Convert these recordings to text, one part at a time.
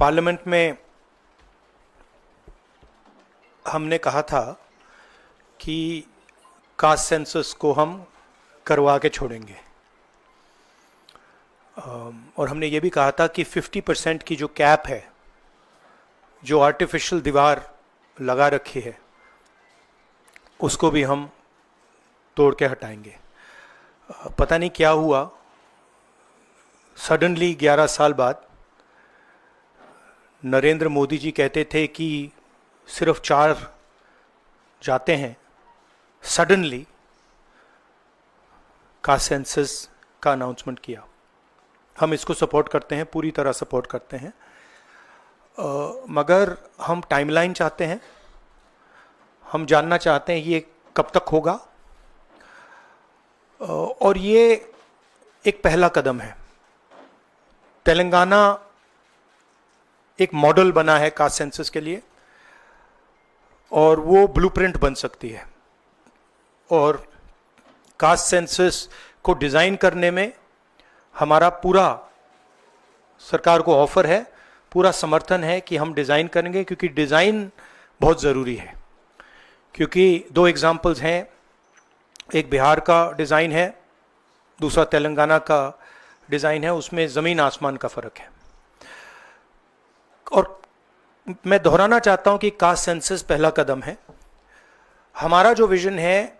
Parliament में हमने कहा था कि कास्ट सेंसस को हम करवा के छोड़ेंगे, और हमने ये भी कहा था कि 50% की जो कैप है, जो आर्टिफिशियल दीवार लगा रखी है, उसको भी हम तोड़ के हटाएंगे। पता नहीं क्या हुआ, सडनली 11 साल बाद नरेंद्र मोदी जी कहते थे कि सिर्फ 4 जाते हैं, सडनली कास्ट सेंसस का अनाउंसमेंट किया। हम इसको सपोर्ट करते हैं, पूरी तरह सपोर्ट करते हैं, मगर हम टाइमलाइन चाहते हैं। हम जानना चाहते हैं ये कब तक होगा, और ये एक पहला कदम है। तेलंगाना एक मॉडल बना है कास्ट सेंसस के लिए, और वो ब्लूप्रिंट बन सकती है। और कास्ट सेंसस को डिज़ाइन करने में हमारा पूरा सरकार को ऑफर है, पूरा समर्थन है कि हम डिज़ाइन करेंगे, क्योंकि डिज़ाइन बहुत ज़रूरी है। क्योंकि 2 एग्जाम्पल्स हैं, एक बिहार का डिज़ाइन है, दूसरा तेलंगाना का डिज़ाइन है, उसमें ज़मीन आसमान का फ़र्क है। और मैं दोहराना चाहता हूं कि कास्ट सेंसस पहला कदम है। हमारा जो विजन है,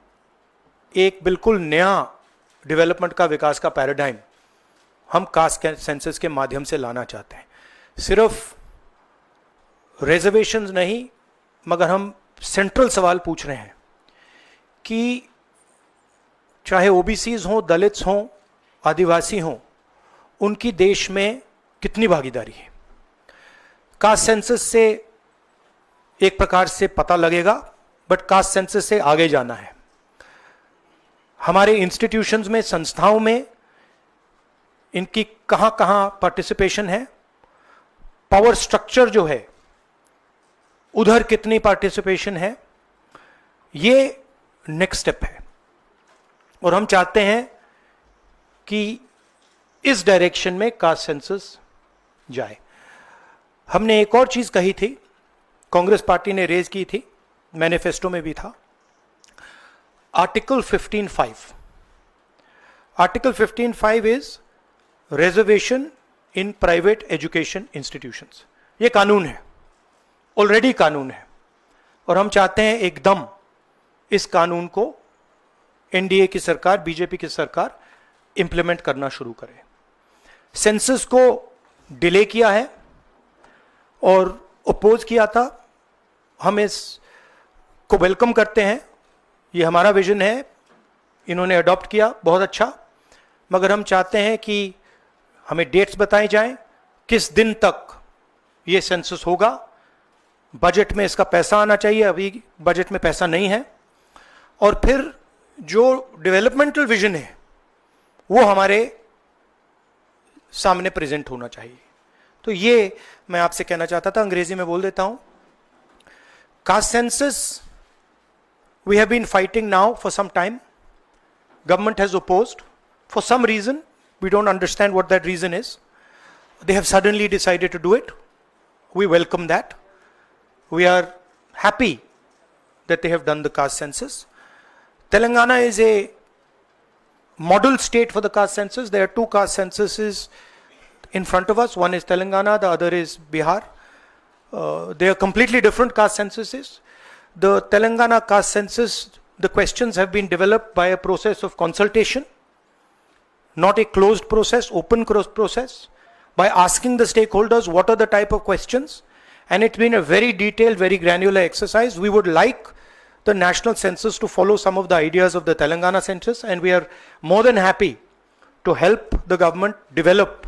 एक बिल्कुल नया डेवलपमेंट का, विकास का पैराडाइम हम कास्ट सेंसस के माध्यम से लाना चाहते हैं। सिर्फ रिजर्वेशंस नहीं, मगर हम सेंट्रल सवाल पूछ रहे हैं कि चाहे ओबीसीज हों, दलित्स हों, आदिवासी हों, उनकी देश में कितनी भागीदारी है। कास्ट सेंसस से एक प्रकार से पता लगेगा, बट कास्ट सेंसस से आगे जाना है। हमारे इंस्टीट्यूशंस में, संस्थाओं में इनकी कहां कहां पार्टिसिपेशन है, पावर स्ट्रक्चर जो है उधर कितनी पार्टिसिपेशन है, ये नेक्स्ट स्टेप है। और हम चाहते हैं कि इस डायरेक्शन में कास्ट सेंसस जाए। हमने एक और चीज कही थी, कांग्रेस पार्टी ने रेज की थी, मैनिफेस्टो में भी था, article 15(5). Article 15(5) is reservation in private education institutions. ये कानून है, ऑलरेडी कानून है, और हम चाहते हैं एकदम इस कानून को एनडीए की सरकार, बीजेपी की सरकार इंप्लीमेंट करना शुरू करे। सेंसस को डिले किया है और अपोज किया था, हम इसको वेलकम करते हैं, ये हमारा विजन है, इन्होंने अडॉप्ट किया, बहुत अच्छा। मगर हम चाहते हैं कि हमें डेट्स बताई जाएं, किस दिन तक ये सेंसस होगा, बजट में इसका पैसा आना चाहिए, अभी बजट में पैसा नहीं है, और फिर जो डेवलपमेंटल विजन है वो हमारे सामने प्रेजेंट होना चाहिए। तो ये मैं आपसे कहना चाहता था, अंग्रेजी में बोल देता हूं। Caste census we have been fighting now for some time. Government has opposed for some reason. We don't understand what that reason is. They have suddenly decided to do it. We welcome that. We are happy that they have done the caste census. Telangana is a model state for the caste census. There are 2 caste censuses in front of us. One is Telangana, the other is Bihar. They are completely different caste censuses. The Telangana caste census, the questions have been developed by a process of consultation, not a closed process, open process, by asking the stakeholders what are the type of questions, and it's been a very detailed, very granular exercise. We would like the national census to follow some of the ideas of the Telangana census, and we are more than happy to help the government develop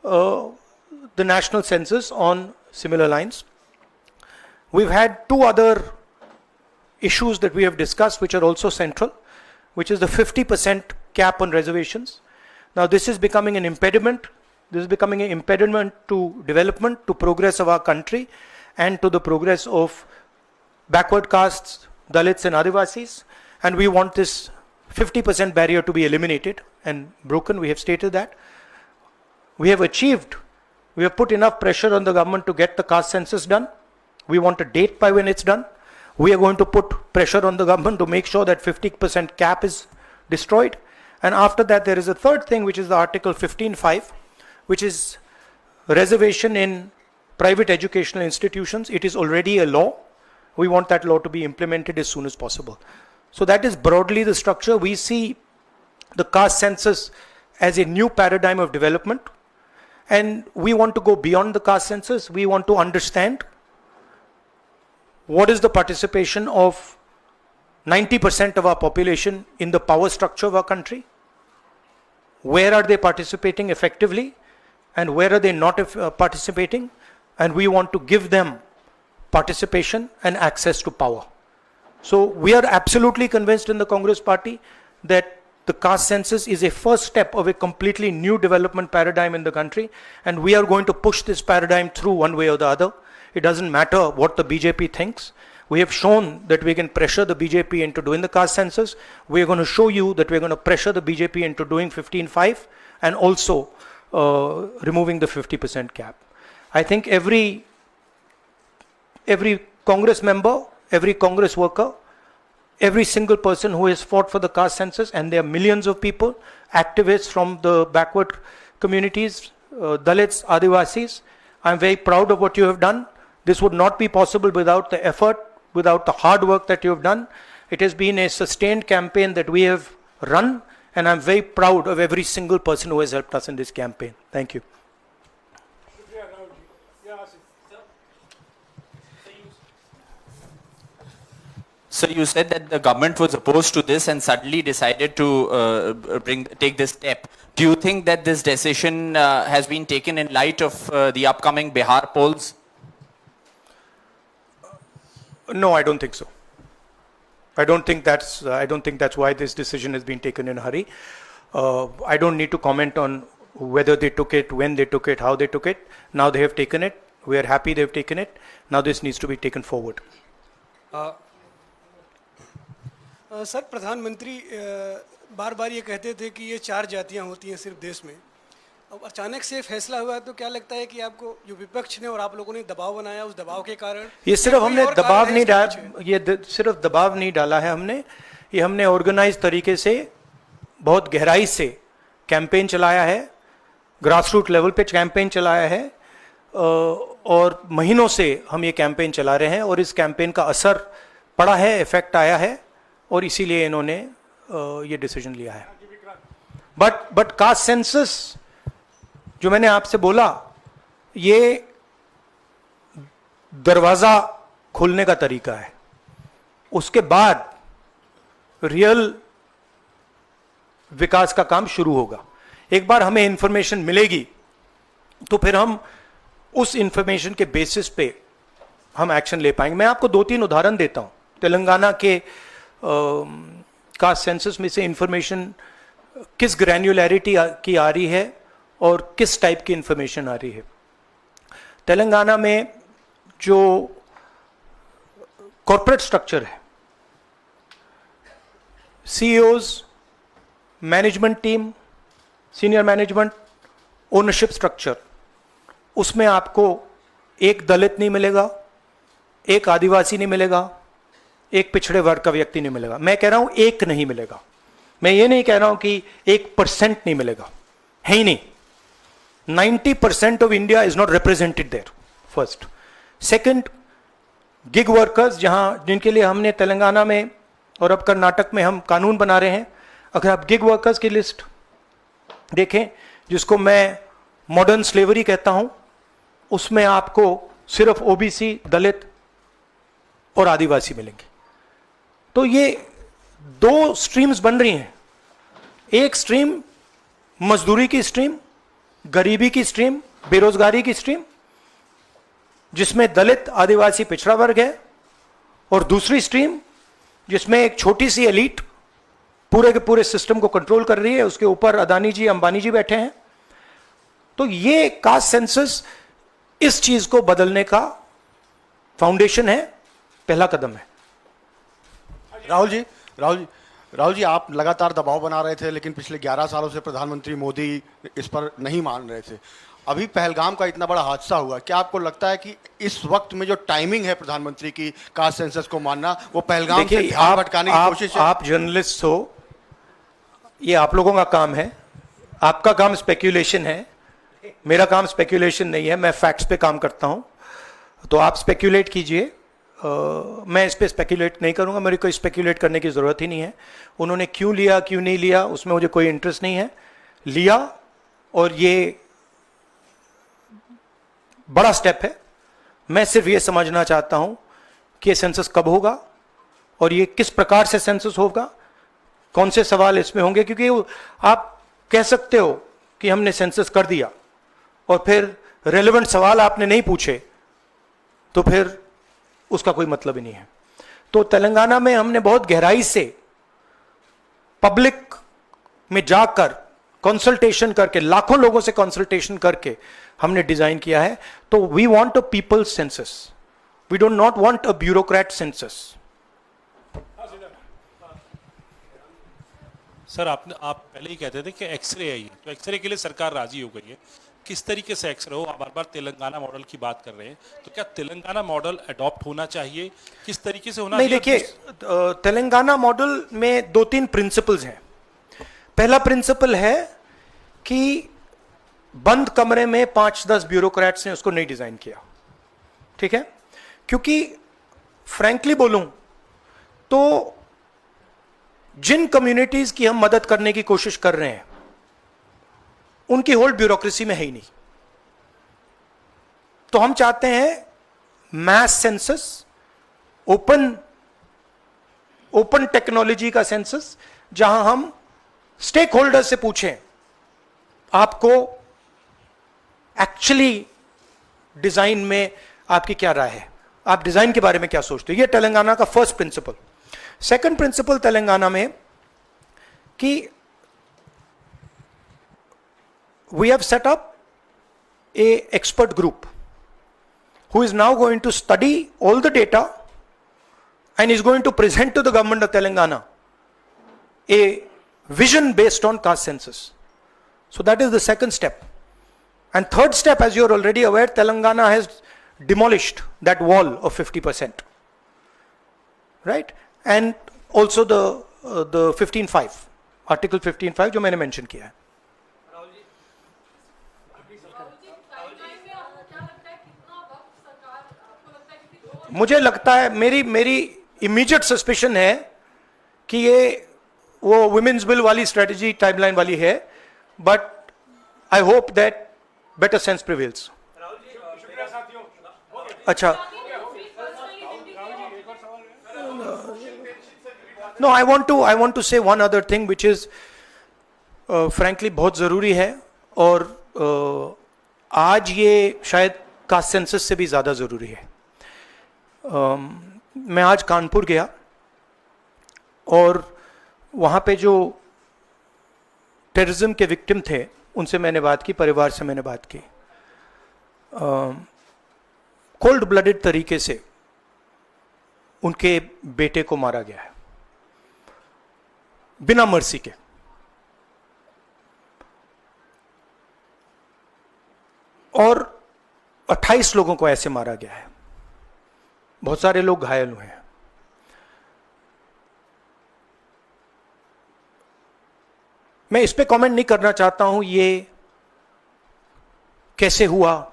the national census on similar lines. We've had 2 other issues that we have discussed which are also central, which is the 50% cap on reservations. Now this is becoming an impediment. This is becoming an impediment to development, to progress of our country, and to the progress of backward castes, Dalits and Adivasis. And we want this 50% barrier to be eliminated and broken. We have stated that. We have achieved We have put enough pressure on the government to get the caste census done. We want a date by when it's done. We are going to put pressure on the government to make sure that 50% cap is destroyed. And after that, there is a third thing, which is the Article 15(5), which is reservation in private educational institutions. It is already a law. We want that law to be implemented as soon as possible. So that is broadly the structure. We see the caste census as a new paradigm of development. And we want to go beyond the caste census. We want to understand what is the participation of 90% of our population in the power structure of our country. Where are they participating effectively and where are they not participating? And we want to give them participation and access to power. So we are absolutely convinced in the Congress Party that the caste census is a first step of a completely new development paradigm in the country, and we are going to push this paradigm through one way or the other. It doesn't matter what the BJP thinks. We have shown that we can pressure the BJP into doing the caste census. We are going to show you that we're going to pressure the BJP into doing 15(5) and also removing the 50% cap. I think every Congress member, every Congress worker, every single person who has fought for the caste census, and there are millions of people, activists from the backward communities, Dalits, Adivasis, I'm very proud of what you have done. This would not be possible without the effort, without the hard work that you have done. It has been a sustained campaign that we have run, and I'm very proud of every single person who has helped us in this campaign. Thank you. So you said that the government was opposed to this and suddenly decided to take this step. Do you think that this decision has been taken in light of the upcoming Bihar polls? No, I don't think so. I don't think that's why this decision has been taken in a hurry. I don't need to comment on whether they took it, when they took it, how they took it. Now they have taken it. We are happy they've taken it. Now this needs to be taken forward. Sir, प्रधानमंत्री बार बार ये कहते थे कि ये 4 जातियां होती हैं सिर्फ देश में. अब अचानक से फैसला हुआ, तो क्या लगता है कि आपको जो विपक्ष ने और आप लोगों ने दबाव बनाया, उस दबाव के कारण? ये सिर्फ हमने दबाव नहीं डाला, ये सिर्फ दबाव नहीं डाला है हमने, ये हमने ऑर्गेनाइज तरीके से बहुत गहराई से कैंपेन चलाया है, ग्रासरूट लेवल पे कैंपेन चलाया है, और महीनों से हम ये कैंपेन चला रहे हैं और इस कैंपेन का असर पड़ा है, इफेक्ट आया है, और इसीलिए इन्होंने ये डिसीजन लिया है. बट कास्ट सेंसस जो मैंने आपसे बोला, ये दरवाजा खोलने का तरीका है. उसके बाद रियल विकास का काम शुरू होगा. एक बार हमें इंफॉर्मेशन मिलेगी तो फिर हम उस इंफॉर्मेशन के बेसिस पे हम एक्शन ले पाएंगे. मैं आपको 2-3 उदाहरण देता हूं. तेलंगाना के कास्ट सेंसस में से इंफॉर्मेशन किस ग्रैन्युलैरिटी की आ रही है और किस टाइप की इंफॉर्मेशन आ रही है. तेलंगाना में जो कॉर्पोरेट स्ट्रक्चर है, CEOs, management team, senior management, ownership structure, उसमें आपको एक दलित नहीं मिलेगा, एक आदिवासी नहीं मिलेगा, एक पिछड़े वर्ग का व्यक्ति नहीं मिलेगा. मैं कह रहा हूं एक नहीं मिलेगा. मैं ये नहीं कह रहा हूं कि 1% नहीं मिलेगा, है ही नहीं. 90% of India is not represented there. First. Second, gig workers, जिनके लिए हमने तेलंगाना में और अब कर्नाटक में हम कानून बना रहे हैं. अगर आप गिग वर्कर्स की लिस्ट देखें, जिसको मैं मॉडर्न स्लेवरी कहता हूं, उसमें आपको सिर्फ ओबीसी, दलित और आदिवासी मिलेंगे. तो ये 2 स्ट्रीम्स बन रही हैं. एक स्ट्रीम मजदूरी की स्ट्रीम, गरीबी की स्ट्रीम, बेरोजगारी की स्ट्रीम, जिसमें दलित, आदिवासी, पिछड़ा वर्ग है, और दूसरी स्ट्रीम जिसमें एक छोटी सी एलीट पूरे के पूरे सिस्टम को कंट्रोल कर रही है. उसके ऊपर अदानी जी, अंबानी जी बैठे हैं. तो ये कास्ट सेंसस इस चीज को बदलने का फाउंडेशन है, पहला कदम है. राहुल जी, आप लगातार दबाव बना रहे थे, लेकिन पिछले 11 सालों से प्रधानमंत्री मोदी इस पर नहीं मान रहे थे. अभी पहलगाम का इतना बड़ा हादसा हुआ, क्या आपको लगता है कि इस वक्त में जो टाइमिंग है प्रधानमंत्री की कास्ट सेंसस को मानना, वो पहलगाम से देखिए, ध्यान भटकाने की कोशिश है? आप जर्नलिस्ट हो, ये आप लोगों का काम है, आपका काम स्पेक्यूलेशन है, मेरा काम स्पेक्यूलेशन नहीं है, मैं फैक्ट्स पे काम करता हूं। तो आप स्पेक्यूलेट कीजिए, मैं इस पे स्पेक्यूलेट नहीं करूंगा, मेरे को स्पेक्यूलेट करने की ज़रूरत ही नहीं है। उन्होंने क्यों लिया क्यों नहीं लिया उसमें मुझे कोई इंटरेस्ट नहीं है। लिया, और ये बड़ा स्टेप है। मैं सिर्फ ये समझना चाहता हूं कि ये सेंसस कब होगा और ये किस प्रकार से सेंसस होगा, कौन से सवाल इसमें होंगे, क्योंकि आप कह सकते हो कि हमने सेंसस कर दिया और फिर रेलेवेंट सवाल आपने नहीं पूछे, तो फिर उसका कोई मतलब ही नहीं है। तो तेलंगाना में हमने बहुत गहराई से पब्लिक में जाकर कंसल्टेशन करके, लाखों लोगों से कंसल्टेशन करके हमने डिजाइन किया है। तो we want a peoples census, we don't not want a bureaucrat census. Sir आप पहले ही कहते थे कि एक्सरे है ये, तो एक्सरे के लिए सरकार राजी हो गई है। किस तरीके से एक्सरे हो, आप बार बार तेलंगाना मॉडल की बात कर रहे हैं, तो क्या तेलंगाना मॉडल अडॉप्ट होना चाहिए, किस तरीके से होना नहीं, चाहिए? देखिए, तेलंगाना मॉडल में 2-3 प्रिंसिपल्स हैं। पहला प्रिंसिपल है कि बंद कमरे में 5-10 ब्यूरोक्रेट्स ने उसको नहीं डिजाइन किया, ठीक है? क्योंकि फ्रैंकली बोलूं तो जिन कम्युनिटीज की हम मदद करने की कोशिश कर रहे हैं उनकी होल ब्यूरोक्रेसी में है ही नहीं। तो हम चाहते हैं मैस सेंसस, ओपन टेक्नोलॉजी का सेंसस, जहां हम स्टेक होल्डर से पूछें आपको एक्चुअली डिजाइन में आपकी क्या राय है, आप डिजाइन के बारे में क्या सोचते हो। ये तेलंगाना का first principal. Second principal Telangana में कि we have set up a expert group who is now going to study all the data and is going to present to the government of Telangana a vision based on caste census. So that is the second step. And third step, as you are already aware, Telangana has demolished that wall of 50%, right? And also the 15(5), article 15(5) जो मैंने mention किया है। मुझे लगता है, मेरी immediate suspicion है कि ये वो वुमेन्स बिल वाली स्ट्रेटजी टाइमलाइन वाली है, but I hope that better sense prevails. अच्छा, नो, आई वांट टू से one other thing which is frankly बहुत जरूरी है, और आज ये शायद कास्ट सेंसस से भी ज्यादा जरूरी है। मैं आज कानपुर गया और वहाँ पे जो टेररिज्म के विक्टिम थे उनसे मैंने बात की, परिवार से मैंने बात की। कोल्ड ब्लडेड तरीके से उनके बेटे को मारा गया है, बिना मर्सी के। और 28 लोगों को ऐसे मारा गया है, बहुत सारे लोग घायल हुए हैं। मैं इस पे कमेंट नहीं करना चाहता हूं ये कैसे हुआ।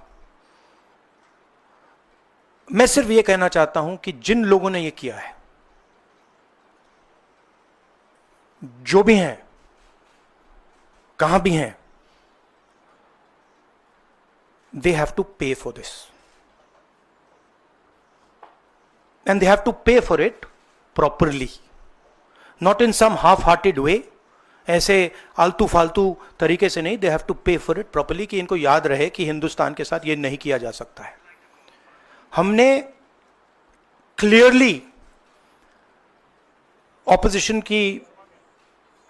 मैं सिर्फ ये कहना चाहता हूं कि जिन लोगों ने ये किया है, जो भी हैं, कहां भी हैं, they have to pay for this, and they have to pay for it properly, not in some half-hearted way, ऐसे आलतू फालतू तरीके से नहीं। they have to pay for it properly, कि इनको याद रहे कि हिंदुस्तान के साथ ये नहीं किया जा सकता है। हमने क्लियरली ऑपोजिशन की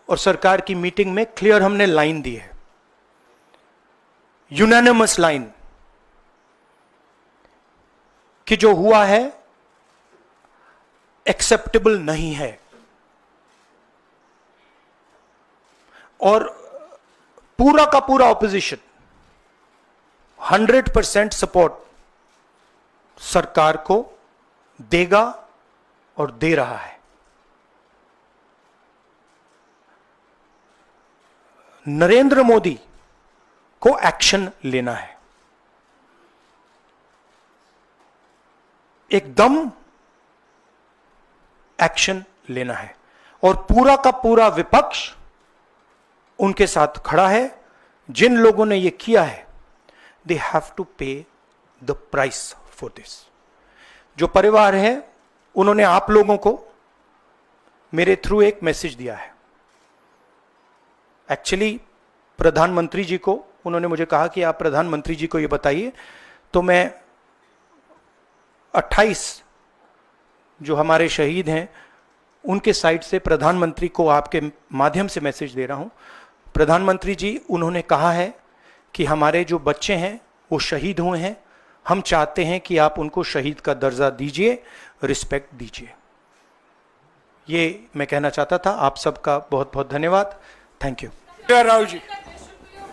और सरकार की मीटिंग में क्लियर हमने लाइन दी है, यूनानिमस लाइन, कि जो हुआ है एक्सेप्टेबल नहीं है। और पूरा का पूरा ऑपोजिशन 100% सपोर्ट सरकार को देगा और दे रहा है। नरेंद्र मोदी को एक्शन लेना है, एकदम एक्शन लेना है, और पूरा का पूरा विपक्ष उनके साथ खड़ा है। जिन लोगों ने ये किया है, दे हैव टू पे द प्राइस फॉर दिस। जो परिवार है, उन्होंने आप लोगों को मेरे थ्रू एक मैसेज दिया है। एक्चुअली प्रधानमंत्री जी को उन्होंने मुझे कहा कि आप प्रधानमंत्री जी को ये बताइए, तो मैं 28 जो हमारे शहीद हैं उनके साइड से प्रधानमंत्री को आपके माध्यम से मैसेज दे रहा हूं। प्रधानमंत्री जी, उन्होंने कहा है कि हमारे जो बच्चे हैं वो शहीद हुए हैं, हम चाहते हैं कि आप उनको शहीद का दर्जा दीजिए, रिस्पेक्ट दीजिए। ये मैं कहना चाहता था। आप सबका बहुत बहुत धन्यवाद। Thank you. शुक्रिया राहुल जी,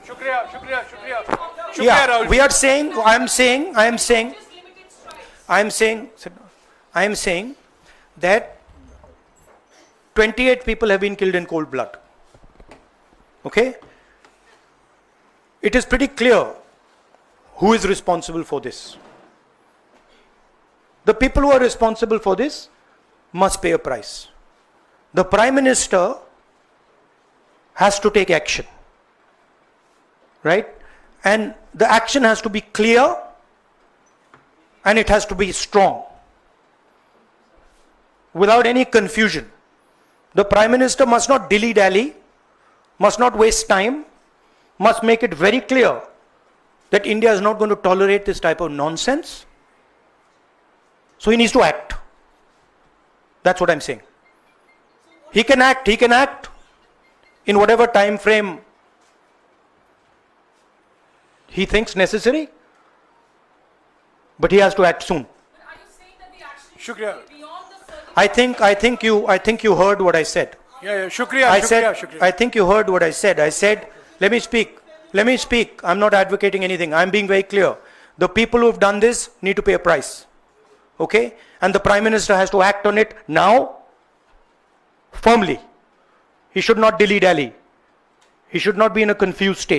शुक्रिया शुक्रिया शुक्रिया शुक्रिया Yeah, Rahul we ji. are saying, I am saying that 28 people have been killed in cold blood. Okay? It is pretty clear who is responsible for this. The people who are responsible for this must pay a price. The Prime Minister has to take action. Right? And the action has to be clear and it has to be strong. Without any confusion. The Prime Minister must not dilly-dally, must not waste time, must make it very clear that India is not going to tolerate this type of nonsense. So he needs to act. That's what I'm saying. He can act in whatever time frame he thinks necessary, but he has to act soon. Are you saying that the action शुक्रिया, beyond the I think you heard what I said. या शुक्रिया I शुक्रिया said, शुक्रिया। I think you heard what I said. I said, let me speak. I'm not advocating anything. I'm being very clear. The people who have done this need to pay a price. Okay? And the Prime Minister has to act on it now, firmly. He should not dilly-dally. He should not be in a confused state.